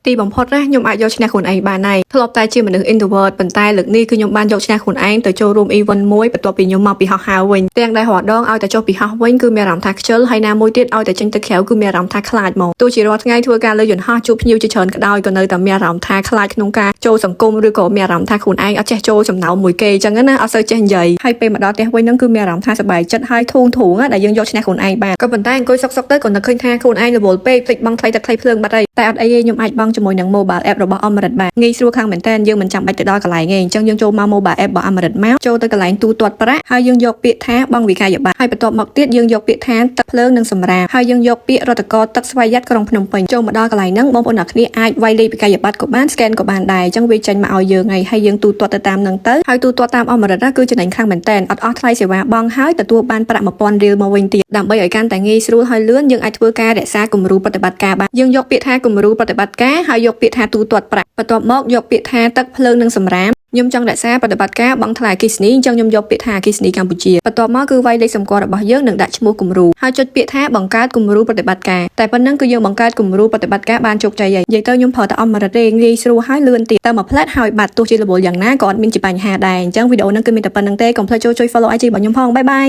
ទីបំផុតណាខ្ញុំអាចយកឈ្នះខ្លួនឯងបានហើយធ្លាប់តែជាមនុស្ស introvert ប៉ុន្តែលើកនេះគឺខ្ញុំបានយកឈ្នះខ្លួនឯងទៅចូលរួម event មួយបន្ទាប់ពីខ្ញុំមកពីហោះហើរវិញទាំងដែលរាល់ដងឲ្យតែចុះពីហោះវិញគឺមានអារម្មណ៍ថាខ្ជិលហើយណាមួយទៀតឲ្យតែចេញទៅក្រៅគឺមានអារម្មណ៍ថាខ្លាចហ្មងទោះជារាល់ថ្ងៃធ្វើការលើយន្តហោះជួបភ្ញៀវជាច្រើនក៏ដោយក៏នៅតែមានអារម្មណ៍ថាខ្លាចក្នុងការចូលសង្គមឬក៏មានអារម្មណ៍ថាខ្លួនឯងអត់ចេះចូលចំណោមមួយគេអញ្ចឹងណាអត់សូវចេះនិយាយហើយពេលមកដល់ផ្ទះវិញហ្នឹងគឺមានអារម្មណ៍ថាសប្បាយចិត្តហើយធូរដែលយើងយកឈ្នះខ្លួនឯងបានក៏ប៉ុន្តែអង្គុយសុកទៅក៏នឹកឃើញថាខ្លួនឯងរវល់ពេកភ្លេចបង់ថ្លៃទឹកថ្លៃភ្លើងបាត់ហើយតែអត់អីទេខ្ញុំអាចបង់ជាមួយនឹង mobile app របស់អមរិតបានងាយស្រួលខាងមែនតើយើងមិនចាំបាច់ទៅដល់កន្លែងទេអញ្ចឹងយើងចូលមក mobile app របស់អមរិតមកចូលទៅកន្លែងទូទាត់ប្រាក់ហើយយើងយកពាក្យថាបង់វិក័យប័ត្រហើយបន្ទាប់មកទៀតយើងយកពាក្យថាទឹកភ្លើងនិងសម្រាមហើយយើងយកពាក្យរដ្ឋកោទឹកស្វយ័តក្រុងភ្នំពេញចូលមកដល់កន្លែងហ្នឹងបងប្អូនអ្នកគ្នាអាចវាយលេខវិក័យប័ត្រក៏បាន scan ក៏បានដែរអញ្ចឹងវាចេញមកឲ្យយើងហើយយើងទូទាត់ទៅតាមហ្នឹងទៅហើយទូទាត់តាមអមរិតគឺចំណេញខ្លាំងមែនតើអត់អស់ថ្លៃសេវាបង់ហើយទទួលបានប្រាក់ 1000 រៀលមកវិញទៀតដើម្បីឲ្យកាន់តែងាយស្រួលហើយលឿនយើងអាចធ្វើការរក្សាគំរូប្រតិបត្តិការបានយើងយកពាក្យថាគំរូប្រតិបត្តិការហើយយកពាក្យថាទូទាត់ប្រាក់បន្ទាប់មកយកពាក្យថាទឹកភ្លើងនិងសម្រាមខ្ញុំចង់រក្សាប្រតិបត្តិការបង់ថ្លៃអគ្គិសនីអញ្ចឹងខ្ញុំយកពាក្យថាអគ្គិសនីកម្ពុជាបន្ទាប់មកគឺវាយលេខសម្គាល់របស់យើងនិងដាក់ឈ្មោះគំរូហើយចុចពាក្យថាបង្កើតគំរូប្រតិបត្តិការតែប៉ុណ្្នឹងគឺយើងបង្កើតគំរូប្រតិបត្តិការបានជោគជ័យហើយនិយាយទៅខ្ញុំប្រើតែអមរិតទេងាយស្រួលហើយលឿនទៀតតែមួយផ្លែតហើយបាត់ទោះជារវល់យ៉ាងណាក៏អត់មានជាបញ្ហាដែរអញ្ចឹងវីដេអូហ្នឹងគឺមានតែប៉ុណ្្នឹងទេកុំភ្លេចចូលជួយ follow IG របស់ខ្ញុំផងបាយបាយ